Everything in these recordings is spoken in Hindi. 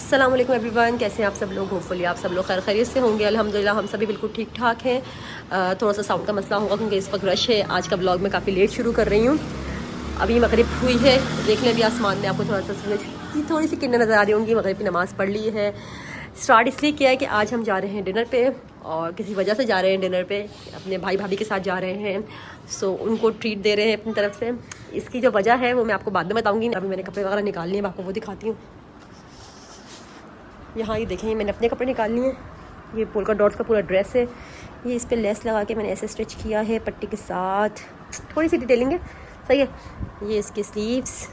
अस्सलाम वालेकुम एवरीवन, कैसे हैं आप सब लोग। होपफुली आप सब लोग खैर खैरियत से होंगे। अल्हम्दुलिल्लाह हम सभी बिल्कुल ठीक ठाक हैं। थोड़ा सा साउंड का मसला होगा क्योंकि इस वक्त रश है। आज का ब्लॉग मैं काफ़ी लेट शुरू कर रही हूँ। अभी मगरिब हुई है, देख लें अभी आसमान में आपको थोड़ा सा सूरज की थोड़ी सी किरणें नज़र आ रही होंगी। मगरिब की नमाज़ पढ़ ली है। स्टार्ट इसलिए किया है कि आज हम जा रहे हैं डिनर पे, और किसी वजह से जा रहे हैं डिनर पे, अपने भाई भाभी के साथ जा रहे हैं। सो उनको ट्रीट दे रहे हैं अपनी तरफ से। इसकी जो वजह है वो मैं आपको बाद में बताऊँगी। अभी मैंने कपड़े वगैरह निकाल लिए, मैं आपको वो दिखाती हूँ। यहाँ ये देखें, मैंने अपने कपड़े निकाल लिए। ये पोल्का डॉट्स का पूरा ड्रेस है। ये इस पर लेस लगा के मैंने ऐसे स्टिच किया है पट्टी के साथ। थोड़ी सी डिटेलिंग है, सही है। ये इसके स्लीव्स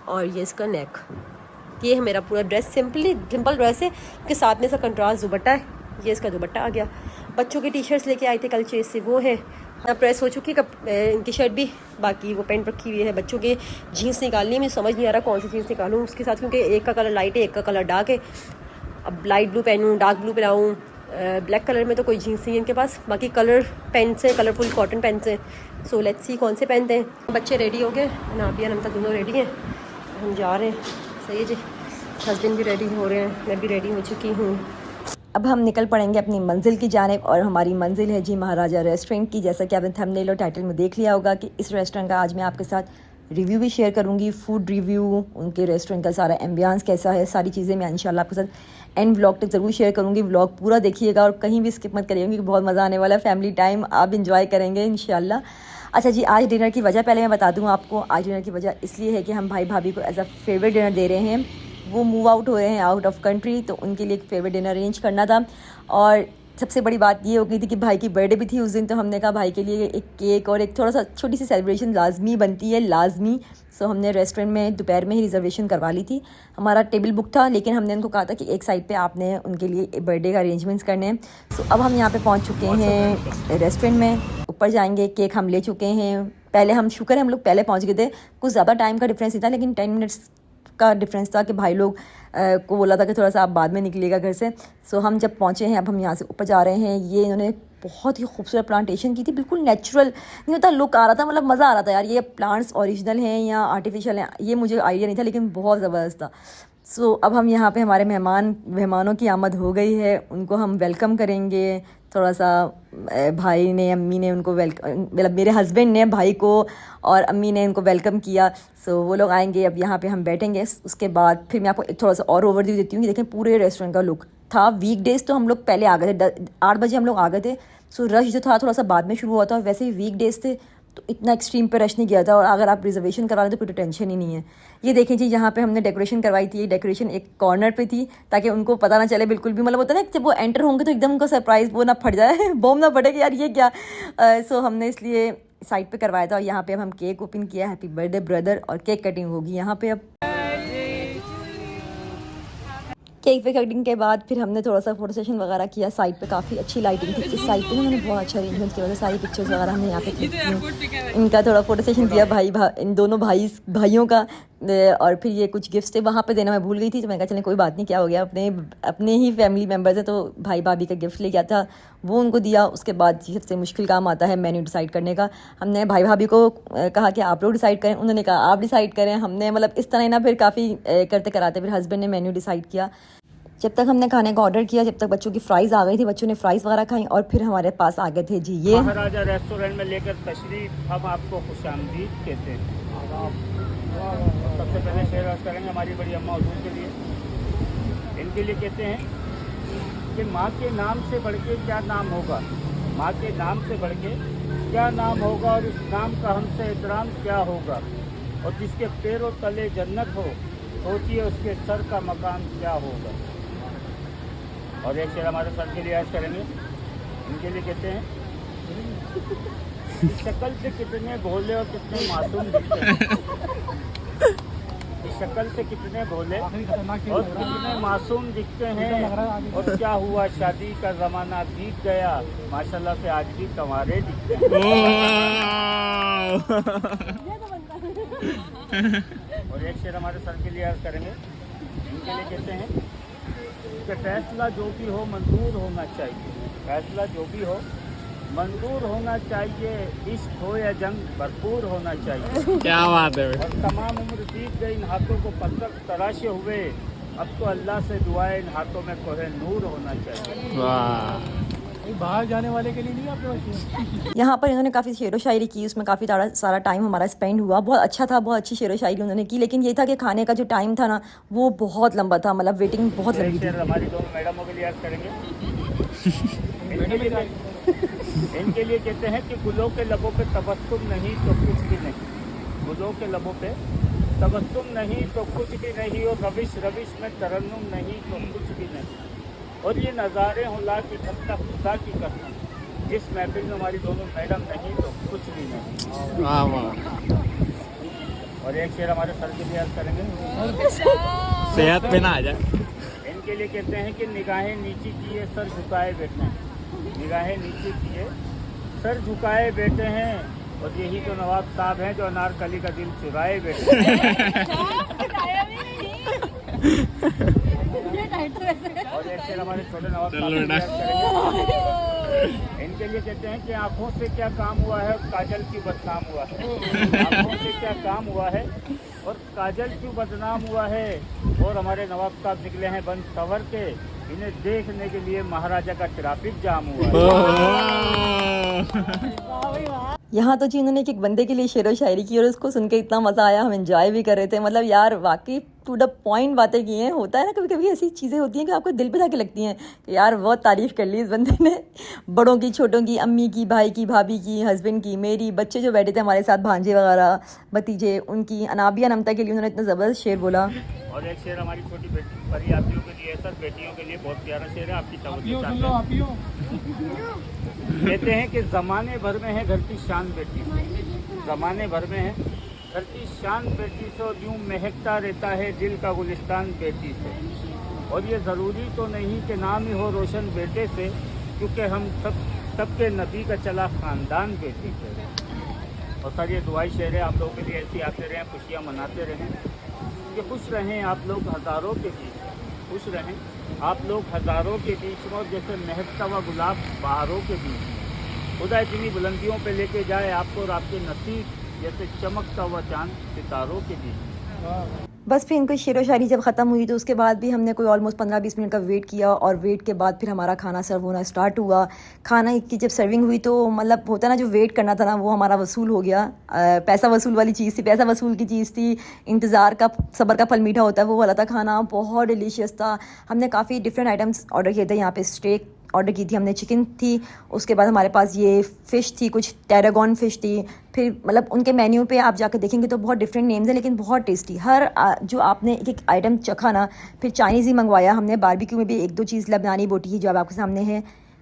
और ये इसका नेक। ये है मेरा पूरा ड्रेस। सिंपल ड्रेस है के साथ में इसका कंट्रास्ट दुपट्टा है। ये इसका दुपट्टा आ गया। बच्चों की टी शर्ट्स लेके आए थे कल चेज से, वो है प्रेस हो चुकी है। इनकी शर्ट भी, बाकी वो पैंट रखी हुई है। बच्चों के जीन्स निकालनी है, मुझे समझ नहीं आ रहा कौन सी जीन्स निकालूँ उसके साथ, क्योंकि एक का कलर लाइट है, एक का कलर डार्क है। अब लाइट ब्लू पहनूँ, डार्क ब्लू पहनाऊँ, ब्लैक कलर में तो कोई जीन्स नहीं है इनके पास। बाकी कलर पेंट्स हैं, कलरफुल कॉटन पेंट्स हैं। सो लेट्स सी कौन से पहनते हैं। बच्चे रेडी हो गए, नाबिया नमता दोनों रेडी हैं, हम जा रहे हैं। सही है जी। हस्बैंड भी रेडी हो रहे हैं, मैं भी रेडी हो चुकी हूँ। अब हम निकल पड़ेंगे अपनी मंजिल की जानिब, और हमारी मंजिल है जी महाराजा रेस्टोरेंट की। जैसा कि आपने थंबनेल और टाइटल में देख लिया होगा कि इस रेस्टोरेंट का आज मैं आपके साथ रिव्यू भी शेयर करूंगी, फूड रिव्यू, उनके रेस्टोरेंट का सारा एम्बियंस कैसा है, सारी चीज़ें मैं इंशाल्लाह आपके साथ एंड व्लॉग तक ज़रूर शेयर करूंगी। व्लॉग पूरा देखिएगा और कहीं भी स्किप मत करिएगा क्योंकि बहुत मज़ा आने वाला है। फैमिली टाइम आप इंजॉय करेंगे इंशाल्लाह। अच्छा जी, आज डिनर की वजह पहले मैं बता दूँ आपको। आज डिनर की वजह इसलिए है कि हम भाई भाभी को एज अ फेवरेट डिनर दे रहे हैं। वो मूव आउट हो रहे हैं आउट ऑफ कंट्री, तो उनके लिए एक फेवरेट डिनर अरेंज करना था। और सबसे बड़ी बात ये हो गई थी कि भाई की बर्थडे भी थी उस दिन, तो हमने कहा भाई के लिए एक केक और एक थोड़ा सा छोटी सी सेलिब्रेशन लाजमी बनती है, लाजमी। सो हमने रेस्टोरेंट में दोपहर में ही रिजर्वेशन करवा ली थी। हमारा टेबल बुक था, लेकिन हमने उनको कहा था कि एक साइड पे आपने उनके लिए बर्थडे का अरेंजमेंट्स करने हैं। सो अब हम यहाँ पे पहुँच चुके हैं रेस्टोरेंट में। ऊपर जाएंगे, केक हम ले चुके हैं। पहले हम शुक्र है हम लोग पहले पहुँच गए थे। कुछ ज़्यादा टाइम का डिफरेंस नहीं था, लेकिन 10 मिनट्स का डिफरेंस था कि भाई लोग को बोला था कि थोड़ा सा आप बाद में निकलिएगा घर से। सो हम जब पहुँचे हैं, अब हम यहाँ से ऊपर जा रहे हैं। ये इन्होंने बहुत ही खूबसूरत प्लांटेशन की थी, बिल्कुल नेचुरल नहीं होता लुक आ रहा था, मतलब मज़ा आ रहा था यार। ये प्लांट्स ओरिजिनल हैं या आर्टिफिशियल हैं ये मुझे आइडिया नहीं था, लेकिन बहुत ज़बरदस्त था। सो अब हम यहाँ पे हमारे मेहमानों की आमद हो गई है, उनको हम वेलकम करेंगे। थोड़ा सा भाई ने, अम्मी ने उनको मतलब मेरे हस्बैंड ने भाई को और अम्मी ने उनको वेलकम किया। सो वो लोग आएंगे, अब यहाँ पे हम बैठेंगे। उसके बाद फिर मैं आपको थोड़ा सा और ओवरव्यू देती हूँ कि देखें पूरे रेस्टोरेंट का लुक था। वीक डेज़ तो हम लोग पहले आ गए थे, 8 बजे हम लोग आ गए थे। सो रश जो था थोड़ा सा बाद में शुरू हुआ था, और वैसे ही वीक डेज़ थे तो इतना एक्सट्रीम पे रश नहीं गया था। और अगर आप रिजर्वेशन करवा लें तो फिर तो टेंशन ही नहीं है। ये देखें जी, यहाँ पे हमने डेकोरेशन करवाई थी। ये डेकोरेशन एक कॉर्नर पे थी ताकि उनको पता ना चले बिल्कुल भी, मतलब होता है ना जब वो एंटर होंगे तो एकदम उनका सरप्राइज वो ना फट जाए बॉम्ब ना फटे कि यार ये क्या। सो हमने इसलिए साइड पे करवाया था। और यहाँ पे अब हम केक ओपन किया, हैप्पी बर्थडे ब्रदर, और केक कटिंग होगी यहाँ पे। अब केक पे कटिंग के बाद फिर हमने थोड़ा सा फोटो सेशन वगैरह किया। साइड पे काफ़ी अच्छी लाइटिंग थी इस साइड पे, मैंने बहुत अच्छा अरेंजमेंट किया था। सारी पिक्चर्स वगैरह हमने यहाँ पे क्लिक की। इनका थोड़ा फोटो सेशन किया इन दोनों भाइयों का। और फिर ये कुछ गिफ्ट्स थे वहाँ पे देना मैं भूल गई थी, तो मैं कहा चलें कोई बात नहीं, क्या हो गया, अपने ही फैमिली मेम्बर्स हैं तो भाई भाभी का गिफ्ट ले गया था, वो उनको दिया। उसके बाद सबसे मुश्किल काम आता है मेन्यू डिसाइड करने का। हमने भाई भाभी को कहा कि आप लोग डिसाइड करें, उन्होंने कहा आप डिसाइड करें। हमने मतलब इस तरह ही ना फिर काफ़ी करते कराते फिर हस्बैंड ने मेन्यू डिसाइड किया। जब तक हमने खाने का ऑर्डर किया, जब तक बच्चों की फ्राइज़ आ गई थी, बच्चों ने फ्राइज़ वगैरह खाई, और फिर हमारे पास आ गए थे जी ये महाराजा रेस्टोरेंट में लेकर तशरीफ हम आपको खुशामदीद कहते हैं। सबसे पहले शेयर अर्ज करेंगे हमारी बड़ी अम्मा हुजूर के लिए। इनके लिए कहते हैं कि माँ के नाम से बढ़ के क्या नाम होगा, माँ के नाम से बढ़ के क्या नाम होगा, और इस नाम का हमसे एहतराम क्या होगा। और जिसके पैरों तले जन्नत हो, सोचिए उसके सर का मकाम क्या होगा। और एक शेर हमारे सर के लिए अर्ज करेंगे। इनके लिए कहते हैं इस शक्ल से कितने भोले और कितने मासूम दिखते हैं, इस शक्ल से कितने भोले और कितने मासूम दिखते हैं। और क्या हुआ शादी का ज़माना बीत गया, माशाल्लाह से आज भी कंवारे दिखते हैं। और एक शेर हमारे सर के लिए अर्ज करेंगे। इनके लिए कहते हैं कि फैसला जो भी हो मंजूर होना चाहिए, फैसला जो भी हो मंजूर होना चाहिए। इश्क हो या जंग भरपूर होना चाहिए। क्या बात है। और तमाम उम्र बीत गई इन हाथों को पत्थर तराशे हुए, अब तो अल्लाह से दुआ है इन हाथों में कोहे नूर होना चाहिए। वाह। बाहर जाने वाले के लिए नहीं आपके पास? यहाँ पर इन्होंने काफ़ी शेरो शायरी की, उसमें काफ़ी सारा टाइम हमारा स्पेंड हुआ, बहुत अच्छा था, बहुत अच्छी शेरो शायरी उन्होंने की। लेकिन ये था कि खाने का जो टाइम था ना वो बहुत लंबा था, मतलब वेटिंग बहुत लंबी थी। हमारी दोनों मैडमों के लिए याद करेंगे। इनके लिए कहते हैं कि गुलों के लबों पे तबस्सुम नहीं तो कुछ भी नहीं, गुलों के लबों पे तबस्सुम नहीं तो कुछ भी नहीं, और रविश रविश में तरन्नुम नहीं तो कुछ भी नहीं, और ये नज़ारे हों ला की खत्ता खुदा की कसम, जिस महफिल में हमारी दोनों मैडम नहीं तो कुछ भी नहीं। वाह वाह। और एक शेर हमारे सर के लिए याद करेंगे। सेहत पे ना आ जाए। इनके लिए कहते हैं कि निगाहें नीची किए सर झुकाए बैठे हैं, निगाहें नीची किए सर झुकाए बैठे हैं, और यही तो नवाब साहब हैं जो अनारकली का दिल चुराए बैठे हैं। और एक शेर हमारे छोटे नवाब साहब के लिए याद करेंगे। इनके लिए कहते हैं कि आंखों से क्या काम हुआ है काजल क्यों बदनाम हुआ है, आंखों से क्या काम हुआ है और काजल क्यों बदनाम हुआ है, और हमारे नवाब साहब निकले हैं बंद सवर के, इन्हें देखने के लिए महाराजा का ट्रैफिक जाम हुआ है। यहाँ तो जी इन्होंने एक बंदे के लिए शेरो शायरी की और उसको सुन के इतना मज़ा आया, हम एंजॉय भी कर रहे थे। मतलब यार वाकई टू द पॉइंट बातें की हैं। होता है ना कभी कभी ऐसी चीज़ें होती हैं कि आपको दिल पे जाके लगती हैं कि यार बहुत तारीफ़ कर ली इस बंदे ने, बड़ों की, छोटों की, अम्मी की, भाई की, भाभी की, हस्बैंड की, मेरी, बच्चे जो बैठे थे हमारे साथ, भांजे वगैरह, भतीजे, उनकी, अनाबिया नमता के लिए उन्होंने इतना ज़बरदस्त शेर बोला। और एक शेर हमारी छोटी बेटी परियातियों के लिए सर, बेटियों के लिए बहुत प्यारा शेर है, आपकी तवज्जो चाहते हैं। कहते हैं कि ज़माने भर में है घर की शान बेटी, ज़माने भर में है घर की शान बेटी से, और यूँ महकता रहता है दिल का गुलिस्तान बेटी से, और ये ज़रूरी तो नहीं कि नाम ही हो रोशन बेटे से, क्योंकि हम सबके नबी का चला ख़ानदान बेटी से। और सर ये दुआई शेर है, आप लोगों के लिए ऐसी आते रहें, खुशियाँ मनाते रहें, कि खुश रहें आप लोग हज़ारों के बीच, खुश रहें आप लोग हज़ारों के बीच में, और जैसे महकता हुआ गुलाब बहारों के बीच में, खुदा इतनी बुलंदियों पे लेके जाए आपको, और आपके नसीब जैसे चमकता हुआ चांद सितारों के बीच। बस फिर इनको शेरो शायरी जब ख़त्म हुई तो उसके बाद भी हमने कोई ऑलमोस्ट 15-20 मिनट का वेट किया, और वेट के बाद फिर हमारा खाना सर्व होना स्टार्ट हुआ। खाना की जब सर्विंग हुई तो मतलब होता ना, जो वेट करना था ना वो हमारा वसूल हो गया। पैसा वसूल वाली चीज़ थी, पैसा वसूल की चीज़ थी। इंतज़ार का, सब्र का फल मीठा होता है, वो वाला था। खाना बहुत डिलीशियस था। हमने काफ़ी डिफरेंट आइटम्स ऑर्डर किए थे। यहाँ पे स्टेक ऑर्डर की थी हमने, चिकन थी, उसके बाद हमारे पास ये फ़िश थी, कुछ टैरागॉन फ़िश थी। फिर मतलब उनके मेन्यू पे आप जाकर देखेंगे तो बहुत डिफरेंट नेम्स हैं, लेकिन बहुत टेस्टी। हर जो आपने एक एक आइटम चखा ना। फिर चाइनीज़ ही मंगवाया हमने, बारबेक्यू में भी 1-2 चीज़, लबनानी बोटी है जो अब आपके सामने है,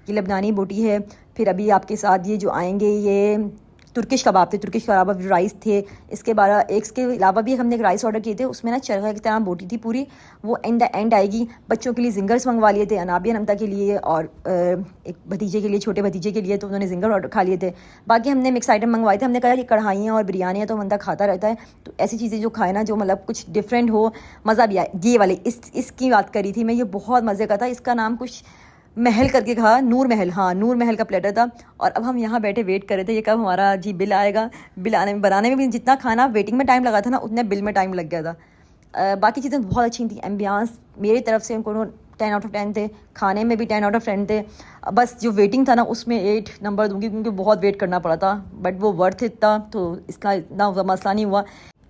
ये लबनानी बोटी है। फिर अभी आपके साथ ये जो आएंगे ये तुर्किश कबाब थे, तुर्किश कबाब, राइस थे। इसके इसके अलावा भी हमने एक राइस ऑर्डर किए थे, उसमें ना चरखा की तरह बोटी थी पूरी, वो एंड आएगी। बच्चों के लिए जिंगर्स मंगवा लिए थे, अनाबिया नमता के लिए, और एक भतीजे के लिए, छोटे भतीजे के लिए, तो उन्होंने जिंगर ऑर्डर खा लिए थे। बाकी हमने मिक्स आइटम मंगवाए थे। हमने कहा कि कढ़ाइयाँ और बिरयानियाँ तो बंदा खाता रहता है, तो ऐसी चीज़ें जो खाए ना, जो मतलब कुछ डिफरेंट हो, मज़ा भी आए। ये वाले इसकी बात करी थी मैं, ये बहुत मज़े का था। इसका नाम कुछ महल करके कहा, नूर महल, हाँ नूर महल का प्लेटर था। और अब हम यहाँ बैठे वेट कर रहे थे ये कब हमारा जी बिल आएगा। बिल आने में, बनाने में भी जितना खाना वेटिंग में टाइम लगा था ना, उतने बिल में टाइम लग गया था। बाकी चीज़ें बहुत अच्छी थी। एम्बियंस मेरी तरफ से उनको 10 आउट ऑफ 10 थे, खाने में भी 10 आउट ऑफ 10 थे। बस जो वेटिंग था ना उसमें 8 नंबर दूंगी, क्योंकि बहुत वेट करना पड़ा था, बट वो वर्थ इट था, तो इसका इतना मसला नहीं हुआ।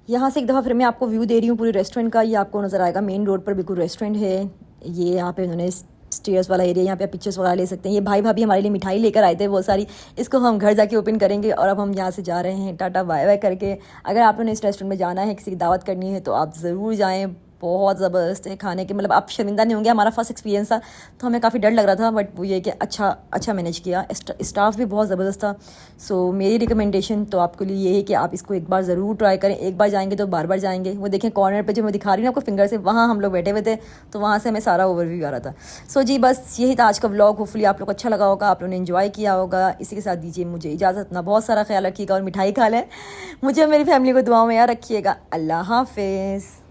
यहाँ से एक दफ़ा फिर मैं आपको व्यू दे रही हूँ पूरे रेस्टोरेंट का। ये आपको नज़र आएगा, मेन रोड पर बिल्कुल रेस्टोरेंट है ये। यहाँ पे उन्होंने स्टेयर्स वाला एरिया, यहाँ पे आप पिक्चर्स वगैरह ले सकते हैं। ये भाई भाभी हमारे लिए मिठाई लेकर आए थे बहुत सारी, इसको हम घर जाके ओपन करेंगे। और अब हम यहाँ से जा रहे हैं टाटा बाय बाय करके। अगर आपने इस रेस्टोरेंट में जाना है, किसी की दावत करनी है, तो आप ज़रूर जाएँ। बहुत ज़बरदस्त है खाने के, मतलब आप शर्मिंदा नहीं होंगे। हमारा फर्स्ट एक्सपीरियंस था तो हमें काफ़ी डर लग रहा था, बट वो ये कि अच्छा मैनेज किया। स्टाफ भी बहुत ज़बरदस्त था। सो मेरी रिकमेंडेशन तो आपके लिए ये है कि आप इसको एक बार ज़रूर ट्राई करें। एक बार जाएंगे तो बार बार जाएंगे। वो देखें कॉर्नर पे जो मैं दिखा रही हूँ आपको फिंगर से, वहाँ हम लोग बैठे हुए थे, तो वहाँ से हमें सारा ओवरव्यू आ रहा था। सो जी बस यही था आज का व्लॉग। होपफुली आप लोग अच्छा लगा होगा, आप लोगों ने एंजॉय किया होगा। इसी के साथ दीजिए मुझे इजाज़त। अपना बहुत सारा ख्याल रखिएगा और मिठाई खा लें। मुझे और मेरी फैमिली को दुआओं में याद रखिएगा। अल्लाह हाफिज़।